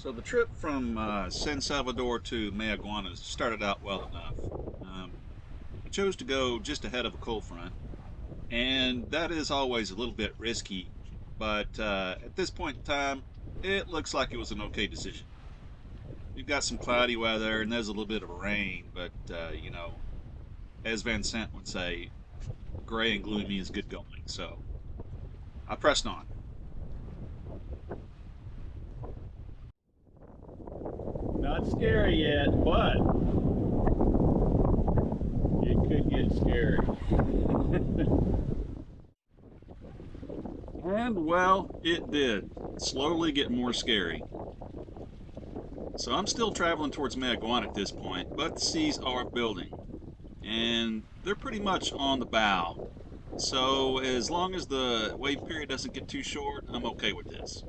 So the trip from San Salvador to Mayaguana started out well enough. I chose to go just ahead of a cold front, and that is always a little bit risky, but at this point in time, it looks like it was an okay decision. We've got some cloudy weather, and there's a little bit of rain, but as Van Sant would say, gray and gloomy is good going, so I pressed on. Not scary yet, but it could get scary. And well, it did slowly get more scary. So I'm still traveling towards Mayaguana at this point, but the seas are building, and they're pretty much on the bow. So as long as the wave period doesn't get too short, I'm okay with this.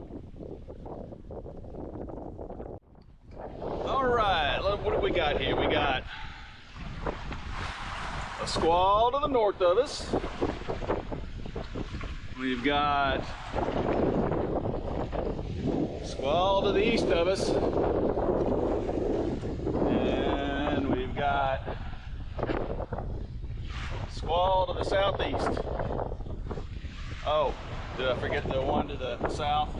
All right, what do we got here? We got a squall to the north of us. We've got a squall to the east of us. And we've got a squall to the southeast. Oh, did I forget the one to the south?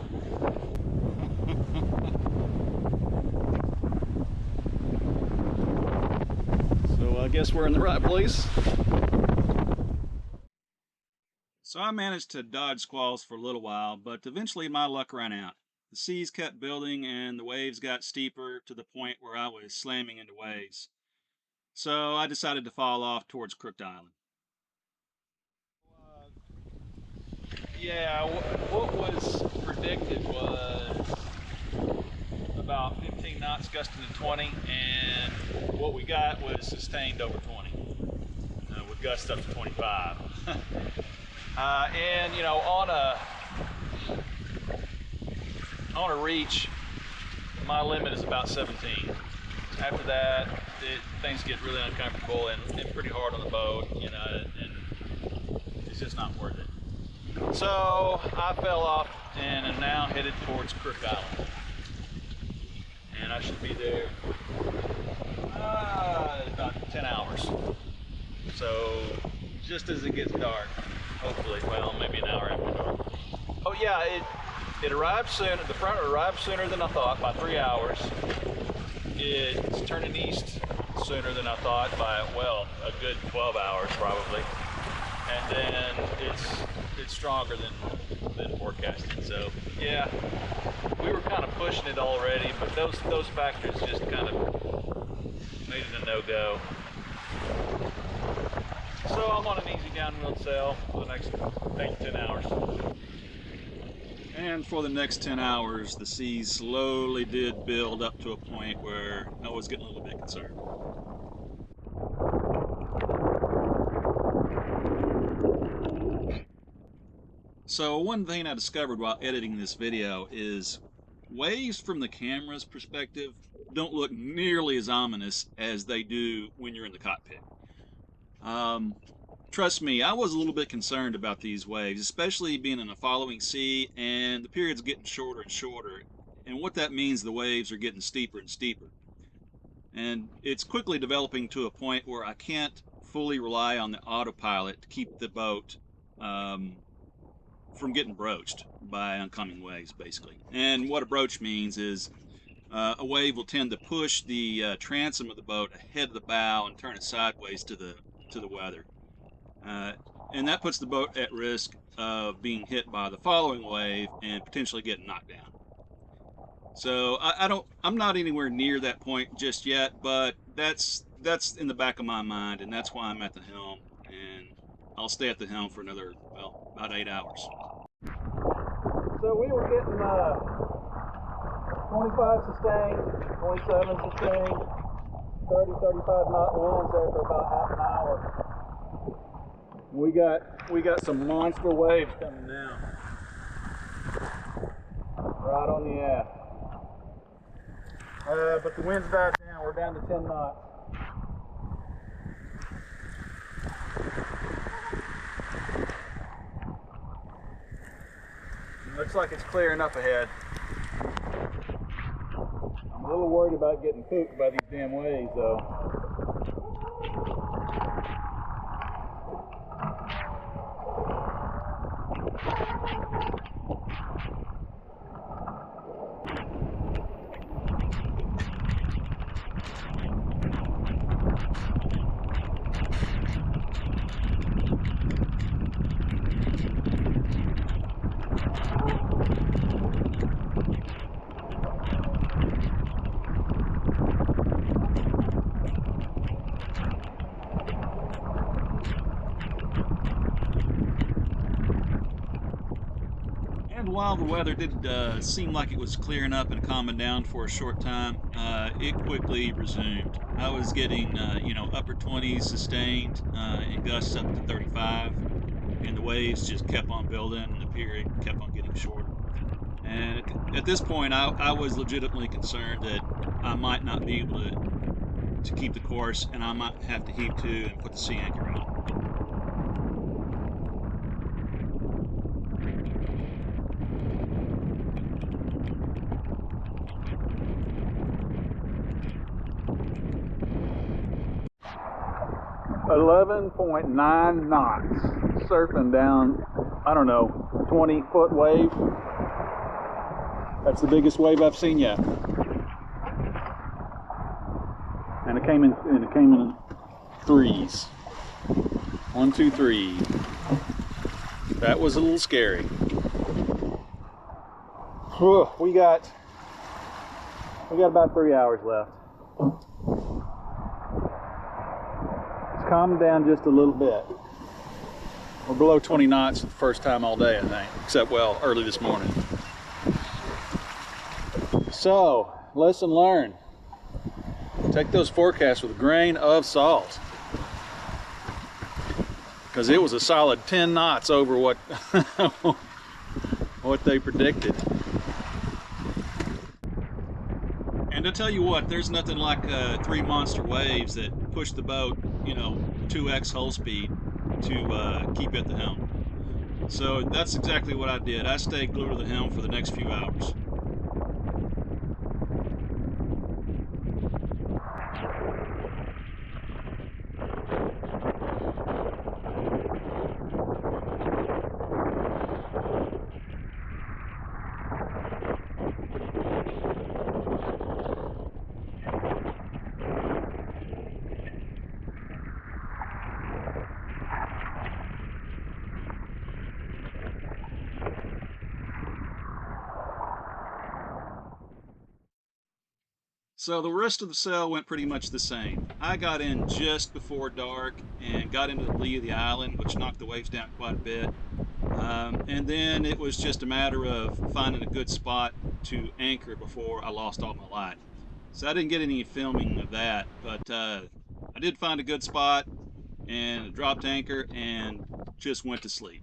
So I guess we're in the right place. So I managed to dodge squalls for a little while, but eventually my luck ran out. The seas kept building and the waves got steeper to the point where I was slamming into waves. So I decided to fall off towards Crooked Island. Yeah, what was predicted was about 15 knots gusting to 20, and what we got was sustained over 20 with gusts up to 25. And you know, on a reach, my limit is about 17. After that, things get really uncomfortable and pretty hard on the boat, you know, and it's just not worth it. So I fell off and am now headed towards Crook Island. And I should be there about 10 hours. So just as it gets dark, hopefully, well, maybe an hour after dark. Oh yeah, it arrived soon. The front arrived sooner than I thought, by 3 hours. It's turning east sooner than I thought by, well, a good 12 hours probably. And then it's stronger than forecasted. So yeah, we were kind of pushing it already, but those factors just kind of made it a no-go. So I'm on an easy downwind sail for the next 8-10 hours. And for the next 10 hours, the seas slowly did build up to a point where I was getting a little bit concerned. So one thing I discovered while editing this video is waves from the camera's perspective don't look nearly as ominous as they do when you're in the cockpit. Trust me, I was a little bit concerned about these waves, especially being in a following sea and the period's getting shorter and shorter. And what that means, the waves are getting steeper and steeper. And it's quickly developing to a point where I can't fully rely on the autopilot to keep the boat from getting broached by oncoming waves, basically. And what a broach means is a wave will tend to push the transom of the boat ahead of the bow and turn it sideways to the weather. And that puts the boat at risk of being hit by the following wave and potentially getting knocked down. So I'm not anywhere near that point just yet, but that's in the back of my mind, and that's why I'm at the helm, and I'll stay at the helm for another, well, about 8 hours. So we were getting 25 sustained, 27 sustained, 30, 35 knot winds there for about half an hour. We got some monster waves coming now. Right on the aft. But the wind's died down. We're down to 10 knots. Looks like it's clearing up ahead. little worried about getting cooked by these damn waves, though. And while the weather did seem like it was clearing up and calming down for a short time, it quickly resumed. I was getting, upper 20s sustained and gusts up to 35, and the waves just kept on building, and the period kept on getting shorter. And at this point, I was legitimately concerned that I might not be able to keep the course, and I might have to heave to and put the sea anchor on. 11.9 knots, surfing down, I don't know, 20-foot wave. That's the biggest wave I've seen yet. And it came in threes. 1, 2, 3. That was a little scary. Whew, we got about 3 hours left. Calm down just a little bit. We're below 20 knots for the first time all day, I think, except, well, early this morning. So, lesson learned. Take those forecasts with a grain of salt, because it was a solid 10 knots over what what they predicted. And to tell you what, there's nothing like 3 monster waves that push the boat, 2x hull speed to keep at the helm. So that's exactly what I did. I stayed glued to the helm for the next few hours. So the rest of the sail went pretty much the same. I got in just before dark and got into the lee of the island, which knocked the waves down quite a bit. And then it was just a matter of finding a good spot to anchor before I lost all my light. So I didn't get any filming of that, but I did find a good spot and dropped anchor and just went to sleep.